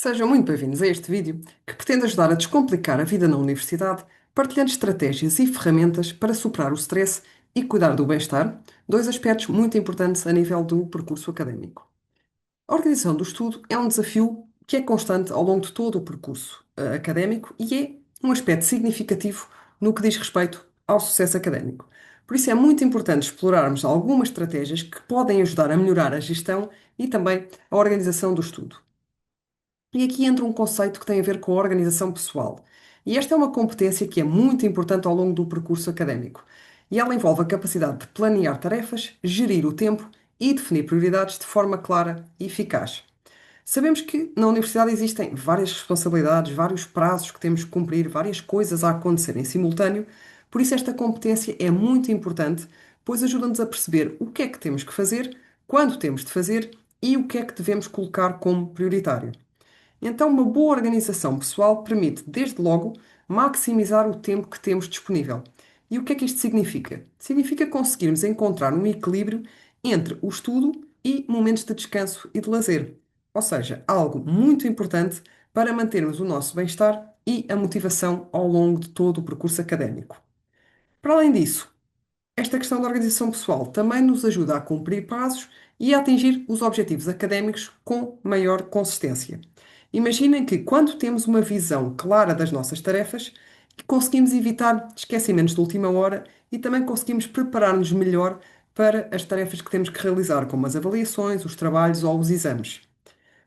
Sejam muito bem-vindos a este vídeo que pretende ajudar a descomplicar a vida na universidade, partilhando estratégias e ferramentas para superar o stress e cuidar do bem-estar, dois aspectos muito importantes a nível do percurso académico. A organização do estudo é um desafio que é constante ao longo de todo o percurso académico e é um aspecto significativo no que diz respeito ao sucesso académico. Por isso é muito importante explorarmos algumas estratégias que podem ajudar a melhorar a gestão e também a organização do estudo. E aqui entra um conceito que tem a ver com a organização pessoal. E esta é uma competência que é muito importante ao longo do percurso académico. E ela envolve a capacidade de planear tarefas, gerir o tempo e definir prioridades de forma clara e eficaz. Sabemos que na universidade existem várias responsabilidades, vários prazos que temos que cumprir, várias coisas a acontecer em simultâneo, por isso esta competência é muito importante, pois ajuda-nos a perceber o que é que temos que fazer, quando temos de fazer e o que é que devemos colocar como prioritário. Então, uma boa organização pessoal permite, desde logo, maximizar o tempo que temos disponível. E o que é que isto significa? Significa conseguirmos encontrar um equilíbrio entre o estudo e momentos de descanso e de lazer. Ou seja, algo muito importante para mantermos o nosso bem-estar e a motivação ao longo de todo o percurso académico. Para além disso, esta questão da organização pessoal também nos ajuda a cumprir prazos e a atingir os objetivos académicos com maior consistência. Imaginem que, quando temos uma visão clara das nossas tarefas, conseguimos evitar esquecimentos de última hora e também conseguimos preparar-nos melhor para as tarefas que temos que realizar, como as avaliações, os trabalhos ou os exames.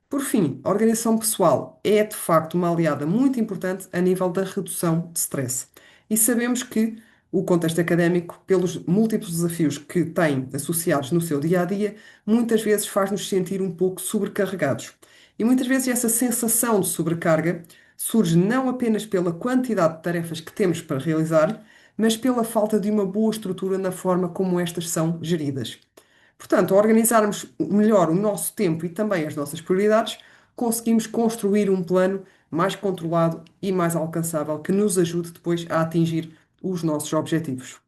Por fim, a organização pessoal é de facto uma aliada muito importante a nível da redução de stress. E sabemos que o contexto académico, pelos múltiplos desafios que tem associados no seu dia a dia, muitas vezes faz-nos sentir um pouco sobrecarregados. E muitas vezes essa sensação de sobrecarga surge não apenas pela quantidade de tarefas que temos para realizar, mas pela falta de uma boa estrutura na forma como estas são geridas. Portanto, ao organizarmos melhor o nosso tempo e também as nossas prioridades, conseguimos construir um plano mais controlado e mais alcançável que nos ajude depois a atingir os nossos objetivos.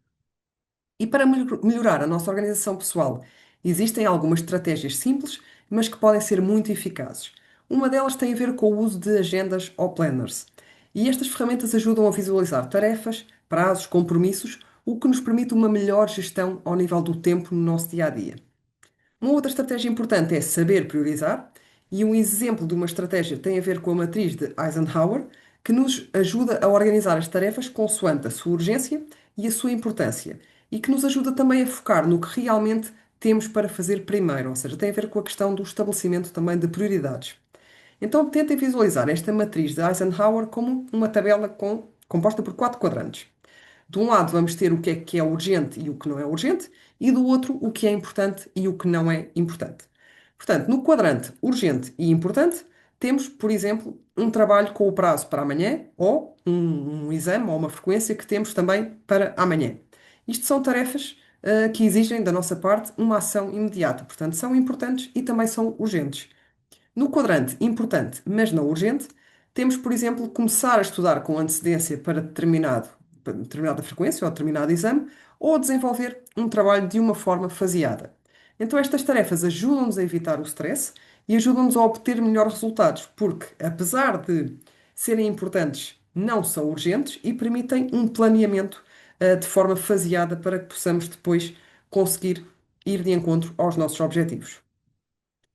E para melhorar a nossa organização pessoal, existem algumas estratégias simples, mas que podem ser muito eficazes. Uma delas tem a ver com o uso de agendas ou planners. E estas ferramentas ajudam a visualizar tarefas, prazos, compromissos, o que nos permite uma melhor gestão ao nível do tempo no nosso dia a dia. Uma outra estratégia importante é saber priorizar, e um exemplo de uma estratégia tem a ver com a matriz de Eisenhower, que nos ajuda a organizar as tarefas consoante a sua urgência e a sua importância, e que nos ajuda também a focar no que realmente temos para fazer primeiro, ou seja, tem a ver com a questão do estabelecimento também de prioridades. Então, tentem visualizar esta matriz de Eisenhower como uma tabela composta por quatro quadrantes. De um lado, vamos ter o que é urgente e o que não é urgente, e do outro, o que é importante e o que não é importante. Portanto, no quadrante urgente e importante, temos, por exemplo, um trabalho com o prazo para amanhã ou um exame ou uma frequência que temos também para amanhã. Isto são tarefas, que exigem da nossa parte uma ação imediata, portanto, são importantes e também são urgentes. No quadrante importante, mas não urgente, temos, por exemplo, começar a estudar com antecedência para determinada frequência ou determinado exame, ou desenvolver um trabalho de uma forma faseada. Então, estas tarefas ajudam-nos a evitar o stress e ajudam-nos a obter melhores resultados, porque, apesar de serem importantes, não são urgentes e permitem um planeamento, de forma faseada para que possamos depois conseguir ir de encontro aos nossos objetivos.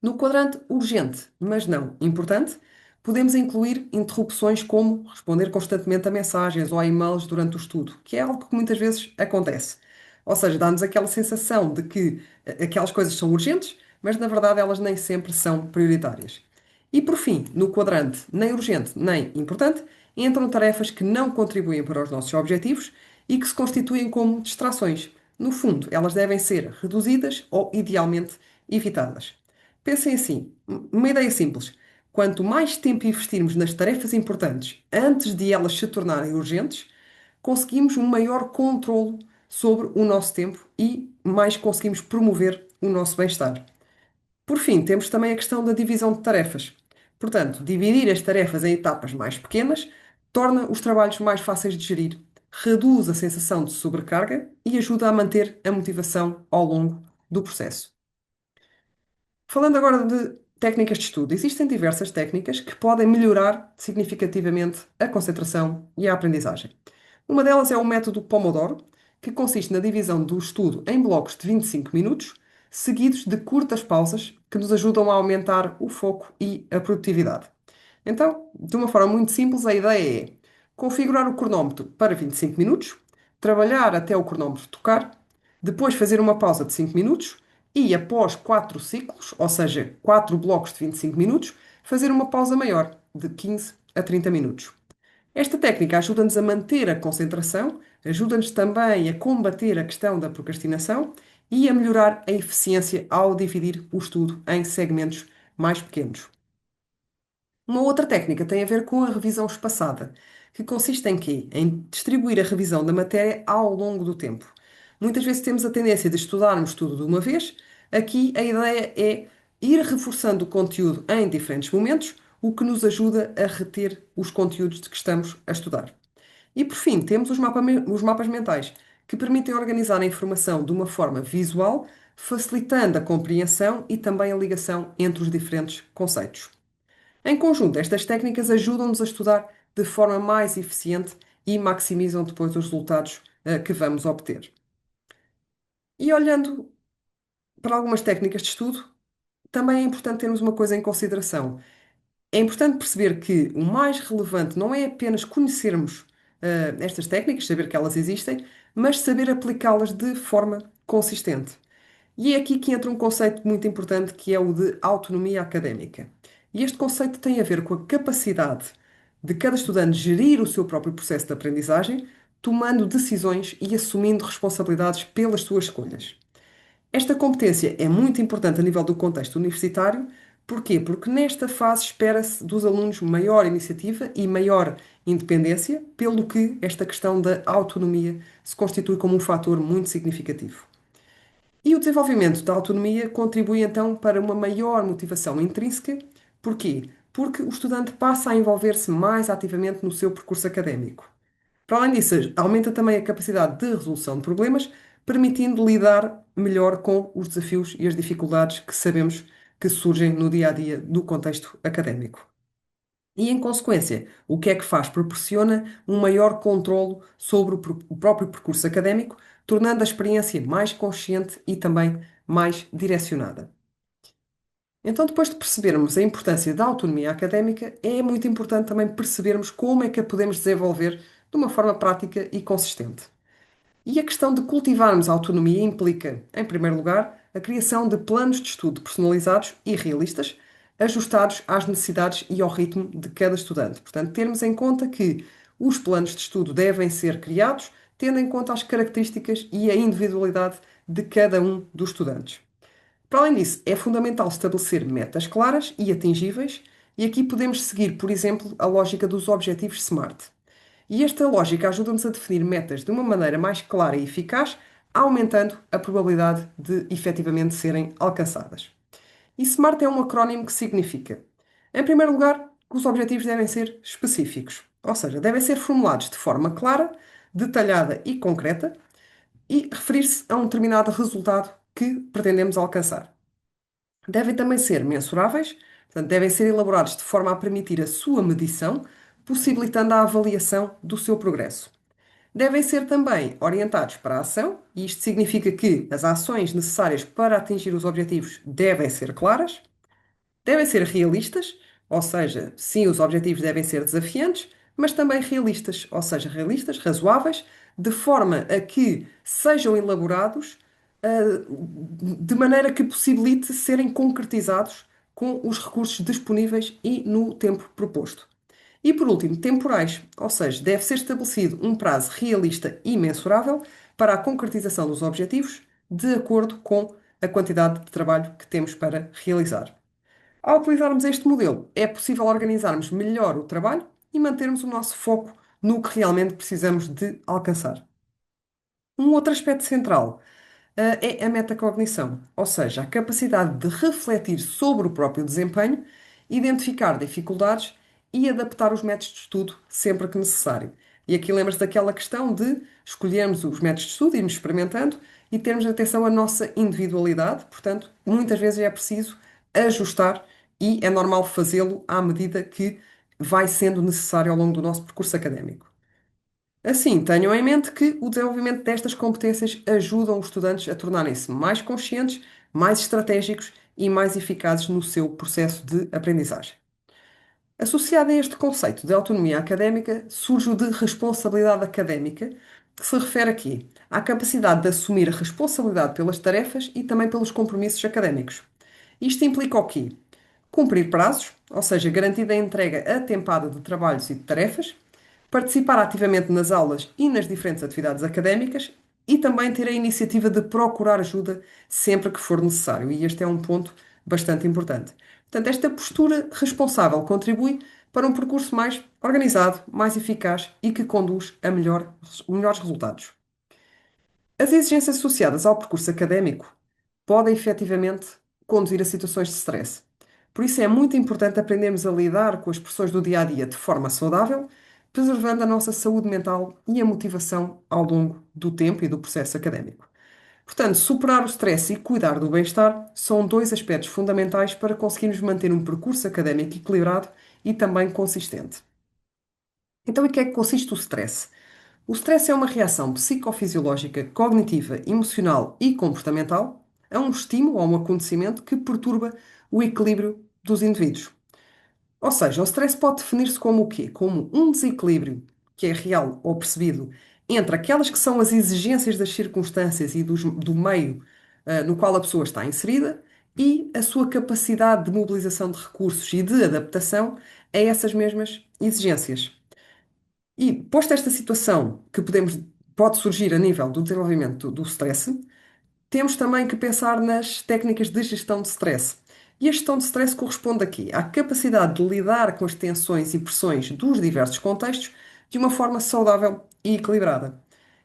No quadrante urgente, mas não importante, podemos incluir interrupções como responder constantemente a mensagens ou a e-mails durante o estudo, que é algo que muitas vezes acontece. Ou seja, dá-nos aquela sensação de que aquelas coisas são urgentes, mas na verdade elas nem sempre são prioritárias. E por fim, no quadrante nem urgente nem importante, entram tarefas que não contribuem para os nossos objetivos e que se constituem como distrações. No fundo, elas devem ser reduzidas ou, idealmente, evitadas. Pensem assim, uma ideia simples. Quanto mais tempo investirmos nas tarefas importantes antes de elas se tornarem urgentes, conseguimos um maior controlo sobre o nosso tempo e mais conseguimos promover o nosso bem-estar. Por fim, temos também a questão da divisão de tarefas. Portanto, dividir as tarefas em etapas mais pequenas torna os trabalhos mais fáceis de gerir, reduz a sensação de sobrecarga e ajuda a manter a motivação ao longo do processo. Falando agora de técnicas de estudo. Existem diversas técnicas que podem melhorar significativamente a concentração e a aprendizagem. Uma delas é o método Pomodoro, que consiste na divisão do estudo em blocos de 25 minutos, seguidos de curtas pausas que nos ajudam a aumentar o foco e a produtividade. Então, de uma forma muito simples, a ideia é configurar o cronómetro para 25 minutos, trabalhar até o cronómetro tocar, depois fazer uma pausa de 5 minutos e, após 4 ciclos, ou seja, 4 blocos de 25 minutos, fazer uma pausa maior, de 15 a 30 minutos. Esta técnica ajuda-nos a manter a concentração, ajuda-nos também a combater a questão da procrastinação e a melhorar a eficiência ao dividir o estudo em segmentos mais pequenos. Uma outra técnica tem a ver com a revisão espaçada, que consiste em quê? Em distribuir a revisão da matéria ao longo do tempo. Muitas vezes temos a tendência de estudarmos tudo de uma vez. Aqui a ideia é ir reforçando o conteúdo em diferentes momentos, o que nos ajuda a reter os conteúdos de que estamos a estudar. E por fim, temos os mapas mentais, que permitem organizar a informação de uma forma visual, facilitando a compreensão e também a ligação entre os diferentes conceitos. Em conjunto, estas técnicas ajudam-nos a estudar de forma mais eficiente e maximizam depois os resultados, que vamos obter. E olhando para algumas técnicas de estudo, também é importante termos uma coisa em consideração. É importante perceber que o mais relevante não é apenas conhecermos, estas técnicas, saber que elas existem, mas saber aplicá-las de forma consistente. E é aqui que entra um conceito muito importante que é o de autonomia académica. E este conceito tem a ver com a capacidade de cada estudante gerir o seu próprio processo de aprendizagem, tomando decisões e assumindo responsabilidades pelas suas escolhas. Esta competência é muito importante a nível do contexto universitário. Porquê? Porque nesta fase espera-se dos alunos maior iniciativa e maior independência, pelo que esta questão da autonomia se constitui como um fator muito significativo. E o desenvolvimento da autonomia contribui então para uma maior motivação intrínseca. Porquê? Porque o estudante passa a envolver-se mais ativamente no seu percurso académico. Para além disso, aumenta também a capacidade de resolução de problemas, permitindo lidar melhor com os desafios e as dificuldades que sabemos que surgem no dia a dia do contexto académico. E, em consequência, o que é que faz? Proporciona um maior controlo sobre o próprio percurso académico, tornando a experiência mais consciente e também mais direcionada. Então, depois de percebermos a importância da autonomia académica, é muito importante também percebermos como é que a podemos desenvolver de uma forma prática e consistente. E a questão de cultivarmos a autonomia implica, em primeiro lugar, a criação de planos de estudo personalizados e realistas, ajustados às necessidades e ao ritmo de cada estudante. Portanto, termos em conta que os planos de estudo devem ser criados tendo em conta as características e a individualidade de cada um dos estudantes. Para além disso, é fundamental estabelecer metas claras e atingíveis, e aqui podemos seguir, por exemplo, a lógica dos objetivos SMART. E esta lógica ajuda-nos a definir metas de uma maneira mais clara e eficaz, aumentando a probabilidade de efetivamente serem alcançadas. E SMART é um acrónimo que significa, em primeiro lugar, que os objetivos devem ser específicos, ou seja, devem ser formulados de forma clara, detalhada e concreta e referir-se a um determinado resultado que pretendemos alcançar. Devem também ser mensuráveis, portanto, devem ser elaborados de forma a permitir a sua medição, possibilitando a avaliação do seu progresso. Devem ser também orientados para a ação, e isto significa que as ações necessárias para atingir os objetivos devem ser claras, devem ser realistas, ou seja, sim, os objetivos devem ser desafiantes, mas também realistas, ou seja, realistas, razoáveis, de forma a que sejam elaborados, de maneira que possibilite serem concretizados com os recursos disponíveis e no tempo proposto. E por último, temporais, ou seja, deve ser estabelecido um prazo realista e mensurável para a concretização dos objetivos, de acordo com a quantidade de trabalho que temos para realizar. Ao utilizarmos este modelo, é possível organizarmos melhor o trabalho e mantermos o nosso foco no que realmente precisamos de alcançar. Um outro aspecto central, é a metacognição, ou seja, a capacidade de refletir sobre o próprio desempenho, identificar dificuldades e adaptar os métodos de estudo sempre que necessário. E aqui lembra-se daquela questão de escolhermos os métodos de estudo, irmos experimentando e termos atenção à nossa individualidade, portanto, muitas vezes é preciso ajustar e é normal fazê-lo à medida que vai sendo necessário ao longo do nosso percurso académico. Assim, tenham em mente que o desenvolvimento destas competências ajudam os estudantes a tornarem-se mais conscientes, mais estratégicos e mais eficazes no seu processo de aprendizagem. Associado a este conceito de autonomia académica, surge o de responsabilidade académica, que se refere aqui à capacidade de assumir a responsabilidade pelas tarefas e também pelos compromissos académicos. Isto implica o quê? Cumprir prazos, ou seja, garantir a entrega atempada de trabalhos e de tarefas, participar ativamente nas aulas e nas diferentes atividades académicas e também ter a iniciativa de procurar ajuda sempre que for necessário. E este é um ponto bastante importante. Portanto, esta postura responsável contribui para um percurso mais organizado, mais eficaz e que conduz a melhores resultados. As exigências associadas ao percurso académico podem efetivamente conduzir a situações de stress. Por isso é muito importante aprendermos a lidar com as pressões do dia a dia de forma saudável, preservando a nossa saúde mental e a motivação ao longo do tempo e do processo académico. Portanto, superar o stress e cuidar do bem-estar são dois aspectos fundamentais para conseguirmos manter um percurso académico equilibrado e também consistente. Então, em que é que consiste o stress? O stress é uma reação psicofisiológica, cognitiva, emocional e comportamental a um estímulo ou a um acontecimento que perturba o equilíbrio dos indivíduos. Ou seja, o stress pode definir-se como o quê? Como um desequilíbrio que é real ou percebido entre aquelas que são as exigências das circunstâncias e do meio, no qual a pessoa está inserida e a sua capacidade de mobilização de recursos e de adaptação a essas mesmas exigências. E, posto esta situação pode surgir a nível do desenvolvimento do stress, temos também que pensar nas técnicas de gestão de stress. E a gestão de stress corresponde aqui à capacidade de lidar com as tensões e pressões dos diversos contextos de uma forma saudável e equilibrada.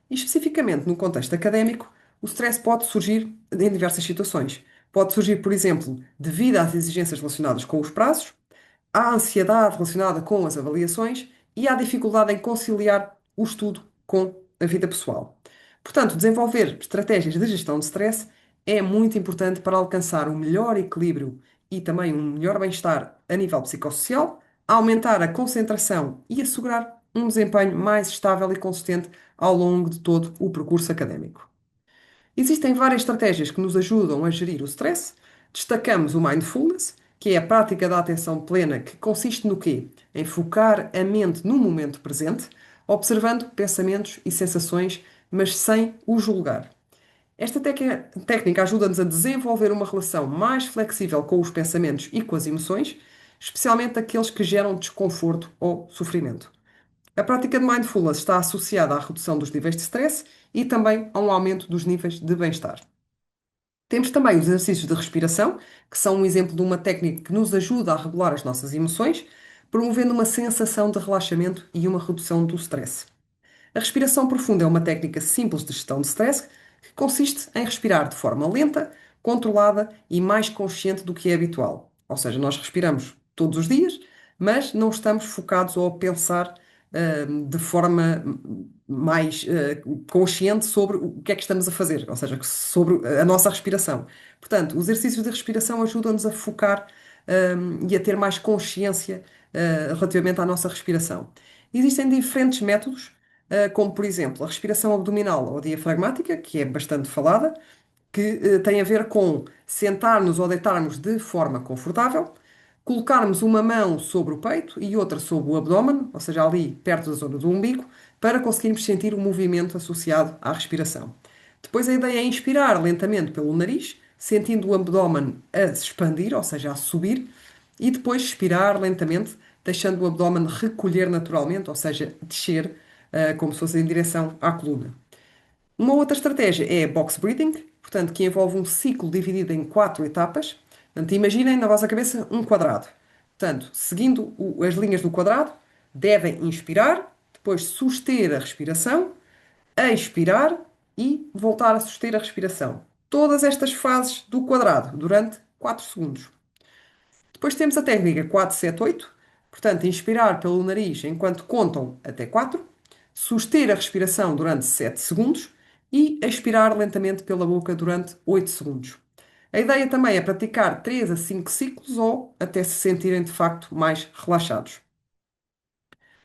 E especificamente no contexto académico, o stress pode surgir em diversas situações. Pode surgir, por exemplo, devido às exigências relacionadas com os prazos, à ansiedade relacionada com as avaliações e à dificuldade em conciliar o estudo com a vida pessoal. Portanto, desenvolver estratégias de gestão de stress é muito importante para alcançar um melhor equilíbrio e também um melhor bem-estar a nível psicossocial, aumentar a concentração e assegurar um desempenho mais estável e consistente ao longo de todo o percurso académico. Existem várias estratégias que nos ajudam a gerir o stress. Destacamos o mindfulness, que é a prática da atenção plena, que consiste no quê? Em focar a mente no momento presente, observando pensamentos e sensações, mas sem os julgar. Esta técnica ajuda-nos a desenvolver uma relação mais flexível com os pensamentos e com as emoções, especialmente aqueles que geram desconforto ou sofrimento. A prática de mindfulness está associada à redução dos níveis de stress e também a um aumento dos níveis de bem-estar. Temos também os exercícios de respiração, que são um exemplo de uma técnica que nos ajuda a regular as nossas emoções, promovendo uma sensação de relaxamento e uma redução do stress. A respiração profunda é uma técnica simples de gestão de stress que consiste em respirar de forma lenta, controlada e mais consciente do que é habitual. Ou seja, nós respiramos todos os dias, mas não estamos focados ou a pensar de forma mais consciente sobre o que é que estamos a fazer, ou seja, sobre a nossa respiração. Portanto, os exercícios de respiração ajudam-nos a focar e a ter mais consciência relativamente à nossa respiração. Existem diferentes métodos como por exemplo a respiração abdominal ou diafragmática, que é bastante falada, que tem a ver com sentar-nos ou deitarmos de forma confortável, colocarmos uma mão sobre o peito e outra sobre o abdômen, ou seja, ali perto da zona do umbigo, para conseguirmos sentir o movimento associado à respiração. Depois a ideia é inspirar lentamente pelo nariz, sentindo o abdômen a se expandir, ou seja, a subir, e depois expirar lentamente, deixando o abdômen recolher naturalmente, ou seja, descer, como se fosse em direção à coluna. Uma outra estratégia é box breathing, portanto, que envolve um ciclo dividido em quatro etapas. Portanto, imaginem na vossa cabeça um quadrado. Portanto, seguindo as linhas do quadrado, devem inspirar, depois suster a respiração, expirar e voltar a suster a respiração. Todas estas fases do quadrado durante 4 segundos. Depois temos a técnica 4-7-8, portanto, inspirar pelo nariz enquanto contam até 4, suster a respiração durante 7 segundos e expirar lentamente pela boca durante 8 segundos. A ideia também é praticar 3 a 5 ciclos ou até se sentirem de facto mais relaxados.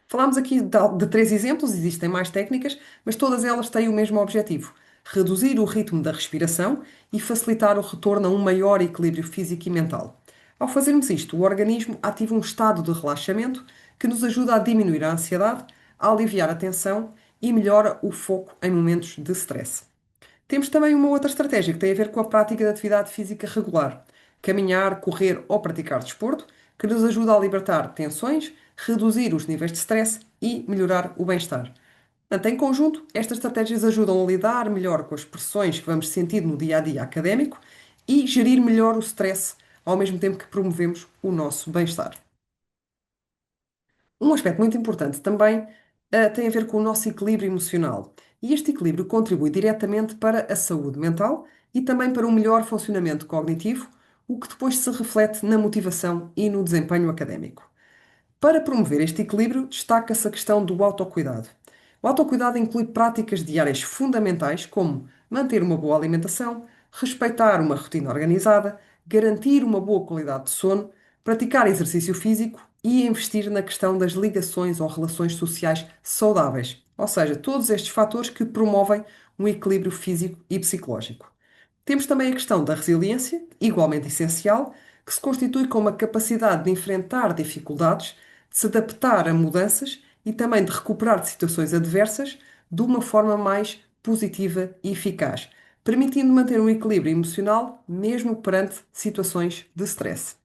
Falámos aqui de 3 exemplos, existem mais técnicas, mas todas elas têm o mesmo objetivo: reduzir o ritmo da respiração e facilitar o retorno a um maior equilíbrio físico e mental. Ao fazermos isto, o organismo ativa um estado de relaxamento que nos ajuda a diminuir a ansiedade, a aliviar a tensão e melhora o foco em momentos de stress. Temos também uma outra estratégia que tem a ver com a prática de atividade física regular. Caminhar, correr ou praticar desporto, que nos ajuda a libertar tensões, reduzir os níveis de stress e melhorar o bem-estar. Portanto, em conjunto, estas estratégias ajudam a lidar melhor com as pressões que vamos sentir no dia a dia académico e gerir melhor o stress, ao mesmo tempo que promovemos o nosso bem-estar. Um aspecto muito importante também tem a ver com o nosso equilíbrio emocional. E este equilíbrio contribui diretamente para a saúde mental e também para um melhor funcionamento cognitivo, o que depois se reflete na motivação e no desempenho académico. Para promover este equilíbrio, destaca-se a questão do autocuidado. O autocuidado inclui práticas diárias fundamentais, como manter uma boa alimentação, respeitar uma rotina organizada, garantir uma boa qualidade de sono, praticar exercício físico e investir na questão das ligações ou relações sociais saudáveis. Ou seja, todos estes fatores que promovem um equilíbrio físico e psicológico. Temos também a questão da resiliência, igualmente essencial, que se constitui com uma capacidade de enfrentar dificuldades, de se adaptar a mudanças e também de recuperar de situações adversas de uma forma mais positiva e eficaz, permitindo manter um equilíbrio emocional mesmo perante situações de stress.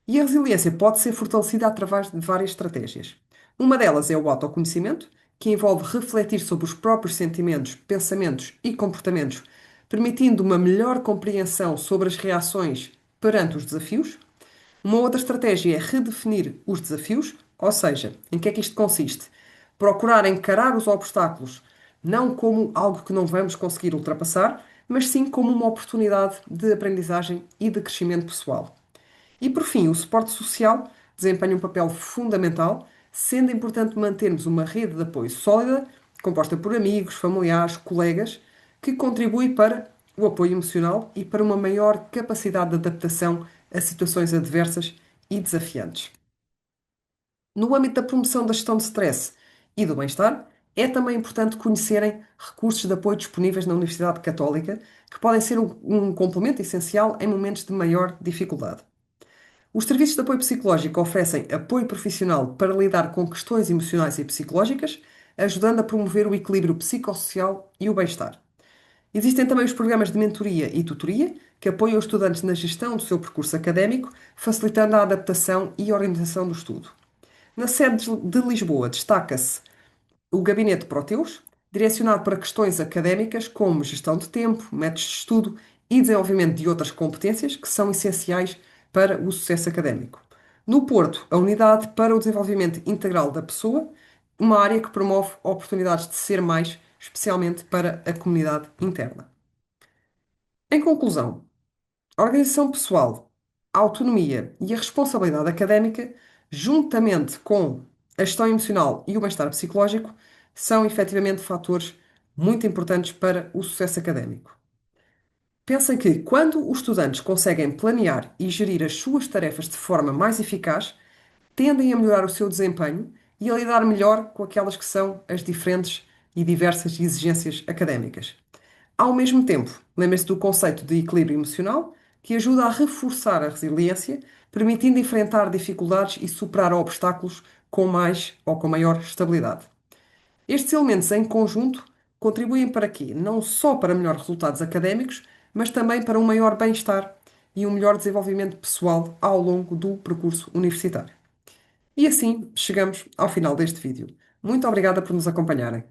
E a resiliência pode ser fortalecida através de várias estratégias. Uma delas é o autoconhecimento, que envolve refletir sobre os próprios sentimentos, pensamentos e comportamentos, permitindo uma melhor compreensão sobre as reações perante os desafios. Uma outra estratégia é redefinir os desafios, ou seja, em que é que isto consiste? Procurar encarar os obstáculos não como algo que não vamos conseguir ultrapassar, mas sim como uma oportunidade de aprendizagem e de crescimento pessoal. E por fim, o suporte social desempenha um papel fundamental, sendo importante mantermos uma rede de apoio sólida, composta por amigos, familiares, colegas, que contribui para o apoio emocional e para uma maior capacidade de adaptação a situações adversas e desafiantes. No âmbito da promoção da gestão de stress e do bem-estar, é também importante conhecerem recursos de apoio disponíveis na Universidade Católica, que podem ser um complemento essencial em momentos de maior dificuldade. Os serviços de apoio psicológico oferecem apoio profissional para lidar com questões emocionais e psicológicas, ajudando a promover o equilíbrio psicossocial e o bem-estar. Existem também os programas de mentoria e tutoria, que apoiam os estudantes na gestão do seu percurso académico, facilitando a adaptação e a organização do estudo. Na sede de Lisboa, destaca-se o Gabinete Proteus, direcionado para questões académicas como gestão de tempo, métodos de estudo e desenvolvimento de outras competências que são essenciais para o sucesso académico. No Porto, a Unidade para o Desenvolvimento Integral da Pessoa, uma área que promove oportunidades de ser mais, especialmente para a comunidade interna. Em conclusão, a organização pessoal, a autonomia e a responsabilidade académica, juntamente com a gestão emocional e o bem-estar psicológico, são efetivamente fatores muito importantes para o sucesso académico. Pensem que, quando os estudantes conseguem planear e gerir as suas tarefas de forma mais eficaz, tendem a melhorar o seu desempenho e a lidar melhor com aquelas que são as diferentes e diversas exigências académicas. Ao mesmo tempo, lembre-se do conceito de equilíbrio emocional, que ajuda a reforçar a resiliência, permitindo enfrentar dificuldades e superar obstáculos com mais ou com maior estabilidade. Estes elementos em conjunto contribuem para quê? Não só para melhores resultados académicos, mas também para um maior bem-estar e um melhor desenvolvimento pessoal ao longo do percurso universitário. E assim chegamos ao final deste vídeo. Muito obrigada por nos acompanharem.